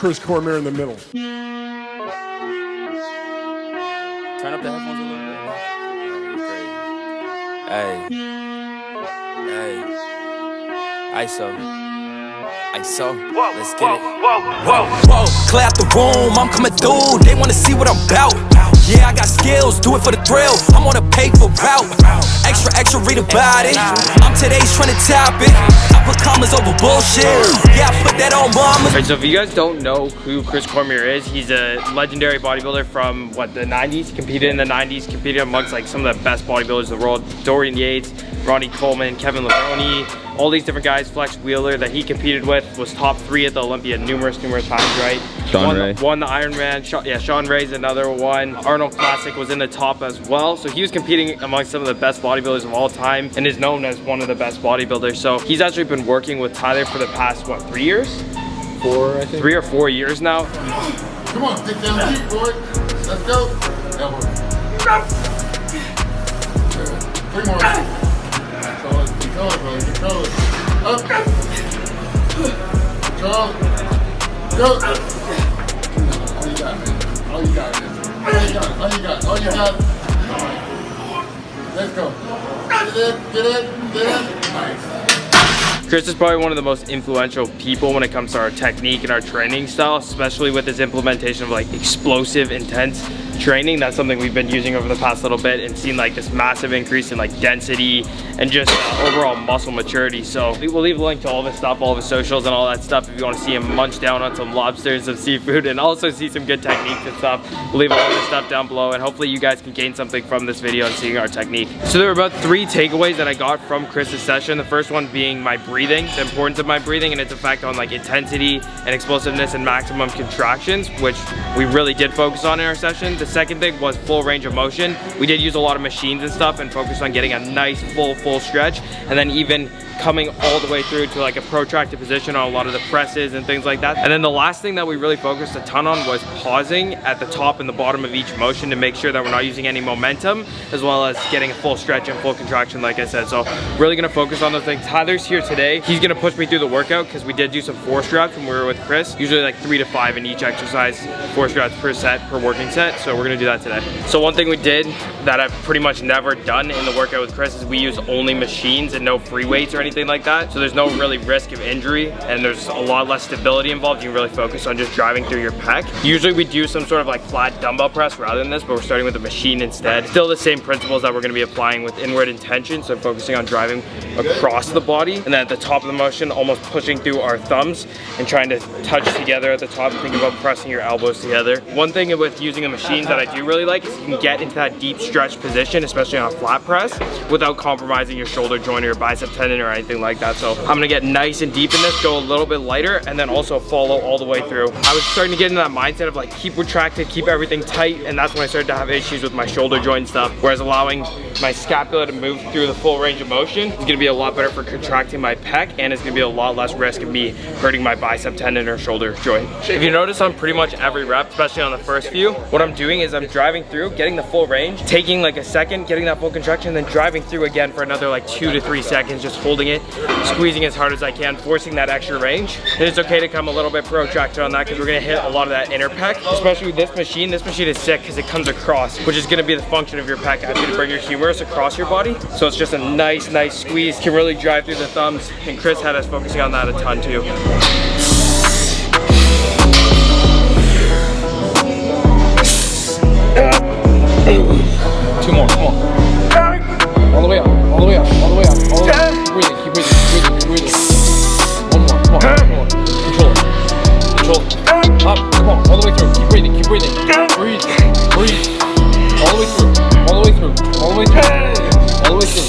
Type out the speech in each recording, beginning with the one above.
Chris Cormier in the middle. Turn up the headphones a little bit. Hey. ISO. Let's get it. Whoa, clear out the room, I'm coming through. They wanna see what I'm about. Yeah, I got skills, do it for the thrill. I'm on a paper route. Extra, read about it. I'm today's trying to top it. I put commas over bullshit. Yeah, I put that on mama. Alright, so if you guys don't know who Chris Cormier is, he's a legendary bodybuilder from what, the 90s? Competed in the 90s, competed amongst like some of the best bodybuilders in the world. Dorian Yates, Ronnie Coleman, Kevin Leone, all these different guys. Flex Wheeler that he competed with was top 3 at the Olympia numerous times, right? Won the Ironman. Sean Ray's another one. Arnold Classic was in the top as well. So he was competing among some of the best bodybuilders of all time and is known as one of the best bodybuilders. So he's actually been working with Tyler for the past, what, 3 years? 4, I think. 3 or 4 years now. Come on, stick down deep, boy. Let's go. Elbow. 3 more. Control it, bro. Control it. Up. Control it. Go. All you got, man. All you got, man. All you got. Let's go. Get in. Nice. Chris is probably one of the most influential people when it comes to our technique and our training style, especially with his implementation of like explosive, intense training. That's something we've been using over the past little bit and seen like this massive increase in like density and just overall muscle maturity. So we'll leave a link to all of his stuff, all of his socials and all that stuff if you want to see him munch down on some lobsters, some seafood, and also see some good techniques and stuff. We'll leave all of his stuff down below, and hopefully you guys can gain something from this video and seeing our technique. So there were about 3 takeaways that I got from Chris's session. The first one being my breathing, the importance of my breathing and its effect on like intensity and explosiveness and maximum contractions, which we really did focus on in our session. The second thing was full range of motion. We did use a lot of machines and stuff and focused on getting a nice full stretch, and then even coming all the way through to like a protracted position on a lot of the presses and things like that. And then the last thing that we really focused a ton on was pausing at the top and the bottom of each motion to make sure that we're not using any momentum, as well as getting a full stretch and full contraction, like I said. So really gonna focus on those things. Tyler's here today. He's gonna push me through the workout because we did do some force reps when we were with Chris, usually like 3 to 5 in each exercise, force reps per set, per working set. So we're gonna do that today. So one thing we did that I've pretty much never done in the workout with Chris is we use only machines and no free weights or anything like that. So there's no really risk of injury and there's a lot less stability involved. You can really focus on just driving through your pec. Usually we do some sort of like flat dumbbell press rather than this, but we're starting with a machine instead. Still the same principles that we're gonna be applying with inward intention. So focusing on driving across the body, and then at the top of the motion, almost pushing through our thumbs and trying to touch together at the top and think about pressing your elbows together. One thing with using the machines that I do really like is you can get into that deep stretch position, especially on a flat press, without compromising your shoulder joint or your bicep tendon or anything like that. So I'm gonna get nice and deep in this, go a little bit lighter, and then also follow all the way through. I was starting to get into that mindset of like keep retracted, keep everything tight, and that's when I started to have issues with my shoulder joint stuff. Whereas allowing my scapula to move through the full range of motion is gonna be a lot better for contracting my pec, and it's gonna be a lot less risk of me hurting my bicep tendon or shoulder joint. If you notice on pretty much every rep, especially on the first few, what I'm doing is I'm driving through, getting the full range, taking like a second, getting that full contraction, then driving through again for another like 2 to 3 seconds, just holding it, squeezing as hard as I can, forcing that extra range. And it's okay to come a little bit protracted on that because we're gonna hit a lot of that inner pec, especially with this machine. This machine is sick because it comes across, which is gonna be the function of your pec. I have you to bring your humerus across your body. So it's just a nice squeeze. Can really drive through the thumbs, and Chris had us focusing on that a ton too. 2 more, come on. All the way up, all the way up, all the way up, all the way up. Keep breathing, keep breathing, keep breathing, keep breathing. 1 more, come on, come on. Control it. Control it. Up, come on, all the way through. Keep breathing, keep breathing. Breathe, breathe. All the way through, all the way through, all the way through, all the way through.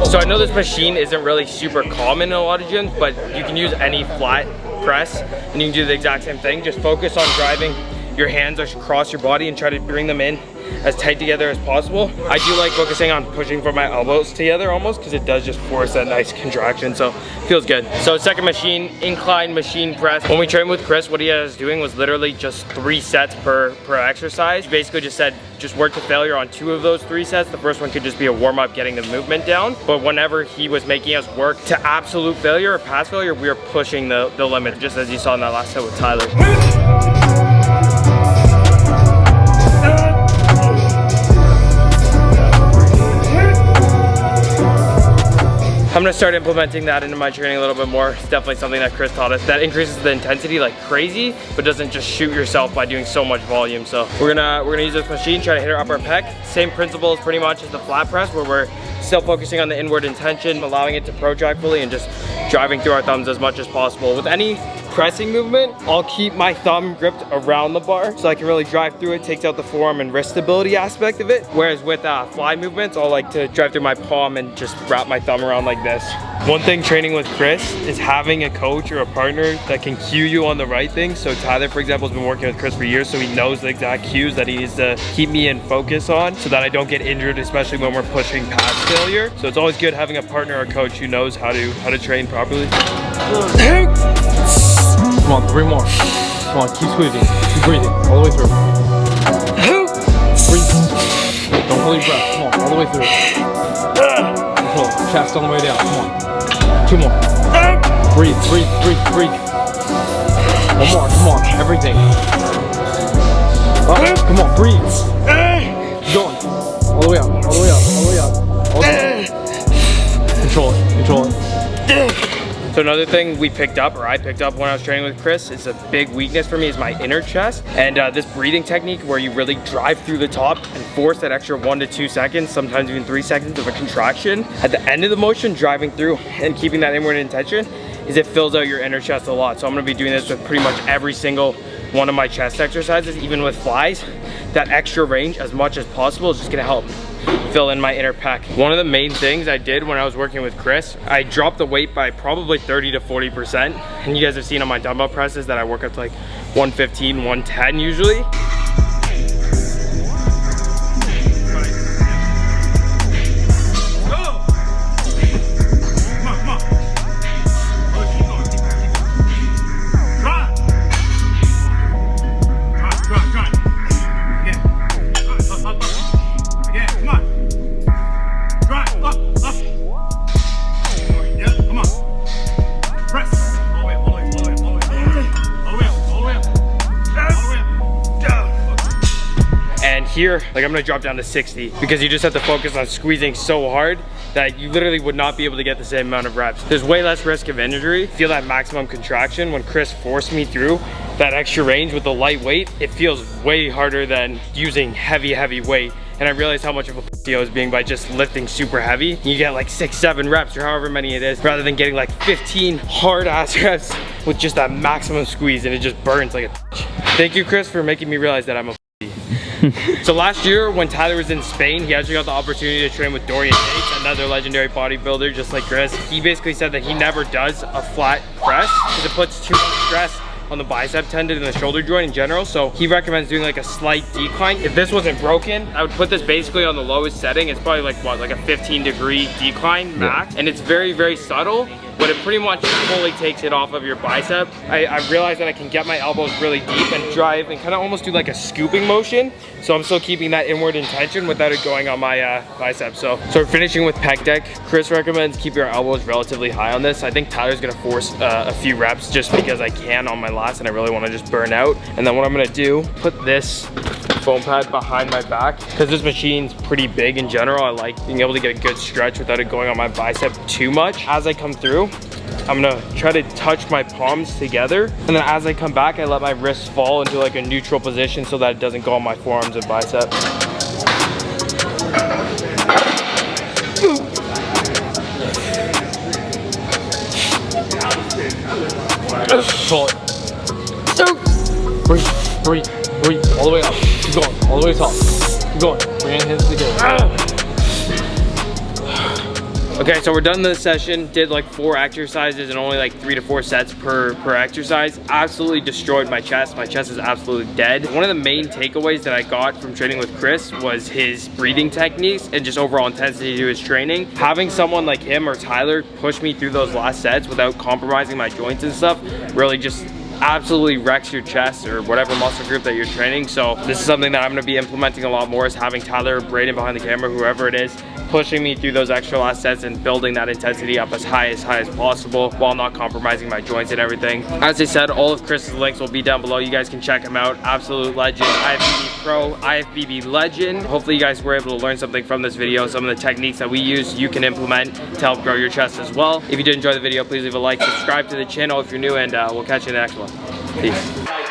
So I know this machine isn't really super common in a lot of gyms, but you can use any flat press and you can do the exact same thing. Just focus on driving your hands across your body and try to bring them in as tight together as possible. I do like focusing on pushing from my elbows together almost, because it does just force that nice contraction, so it feels good. So second machine, incline machine press. When we trained with Chris, what he had us doing was literally just 3 sets per exercise. He basically just said, just work to failure on 2 of those 3 sets. The first one could just be a warm-up, getting the movement down. But whenever he was making us work to absolute failure or past failure, we were pushing the limit, just as you saw in that last set with Tyler. I'm gonna start implementing that into my training a little bit more. It's definitely something that Chris taught us that increases the intensity like crazy, but doesn't just shoot yourself by doing so much volume. So we're gonna use this machine, try to hit our upper pec. Same principles pretty much as the flat press, where we're still focusing on the inward intention, allowing it to protract fully, and just driving through our thumbs as much as possible. With any pressing movement, I'll keep my thumb gripped around the bar so I can really drive through it, takes out the forearm and wrist stability aspect of it. Whereas with fly movements, I'll like to drive through my palm and just wrap my thumb around like this. One thing training with Chris is having a coach or a partner that can cue you on the right things. So Tyler, for example, has been working with Chris for years, so he knows the exact cues that he needs to keep me in focus on so that I don't get injured, especially when we're pushing past failure. So it's always good having a partner or coach who knows how to train properly. Come on, 3 more. Come on, keep squeezing. Keep breathing. All the way through. Breathe. Don't hold your breath. Come on, all the way through. Control. Chest all the way down. Come on. 2 more. Breathe, breathe, breathe, breathe. 1 more. Come on. Everything. Come on, breathe. Keep going. All the way up. All the way up. All the way up. All the way up. Control it. Control it. So another thing we picked up, or I picked up when I was training with Chris, is a big weakness for me is my inner chest. And this breathing technique where you really drive through the top and force that extra 1 to 2 seconds, sometimes even 3 seconds of a contraction at the end of the motion, driving through and keeping that inward intention, is it fills out your inner chest a lot. So I'm gonna be doing this with pretty much every single one of my chest exercises, even with flies. That extra range as much as possible is just gonna help fill in my inner pec. One of the main things I did when I was working with Chris, I dropped the weight by probably 30 to 40%. And you guys have seen on my dumbbell presses that I work up to like 115, 110 usually. Here, like I'm gonna drop down to 60 because you just have to focus on squeezing so hard that you literally would not be able to get the same amount of reps. There's way less risk of injury. Feel that maximum contraction. When Chris forced me through that extra range with the light weight, it feels way harder than using heavy weight. And I realized how much of a pussy I was being by just lifting super heavy. You get like 6, 7 reps or however many it is, rather than getting like 15 hard ass reps with just that maximum squeeze, and it just burns like a bitch. Thank you, Chris, for making me realize that I'm a So last year when Tyler was in Spain, he actually got the opportunity to train with Dorian Yates, another legendary bodybuilder just like Chris. He basically said that he never does a flat press because it puts too much stress on the bicep tendon and the shoulder joint in general. So he recommends doing like a slight decline. If this wasn't broken, I would put this basically on the lowest setting. It's probably like what, like a 15-degree decline max. And it's very subtle, but it pretty much fully takes it off of your bicep. I realized that I can get my elbows really deep and drive and kind of almost do like a scooping motion. So I'm still keeping that inward intention without it going on my bicep. So we're finishing with Pec Deck. Chris recommends keeping our elbows relatively high on this. I think Tyler's gonna force a few reps just because I can on my last and I really wanna just burn out. And then what I'm gonna do, put this foam pad behind my back because this machine's pretty big in general. I like being able to get a good stretch without it going on my bicep too much. As I come through, I'm gonna try to touch my palms together, and then as I come back, I let my wrists fall into like a neutral position so that it doesn't go on my forearms and biceps. Control it. Breathe, all the way up. Keep going, all the way top. Keep going, bring your hands together. Okay, so we're done this session. Did like 4 exercises and only like 3 to 4 sets per exercise. Absolutely destroyed my chest. My chest is absolutely dead. One of the main takeaways that I got from training with Chris was his breathing techniques and just overall intensity to his training. Having someone like him or Tyler push me through those last sets without compromising my joints and stuff really just absolutely wrecks your chest or whatever muscle group that you're training. So this is something that I'm going to be implementing a lot more, is having Tyler or Braden behind the camera, whoever it is, pushing me through those extra last sets and building that intensity up as high as possible while not compromising my joints and everything. As I said, all of Chris's links will be down below. You guys can check him out. Absolute legend, IFBB Pro, IFBB legend. Hopefully you guys were able to learn something from this video. Some of the techniques that we use you can implement to help grow your chest as well. If you did enjoy the video, please leave a like, subscribe to the channel if you're new, and we'll catch you in the next one. Peace.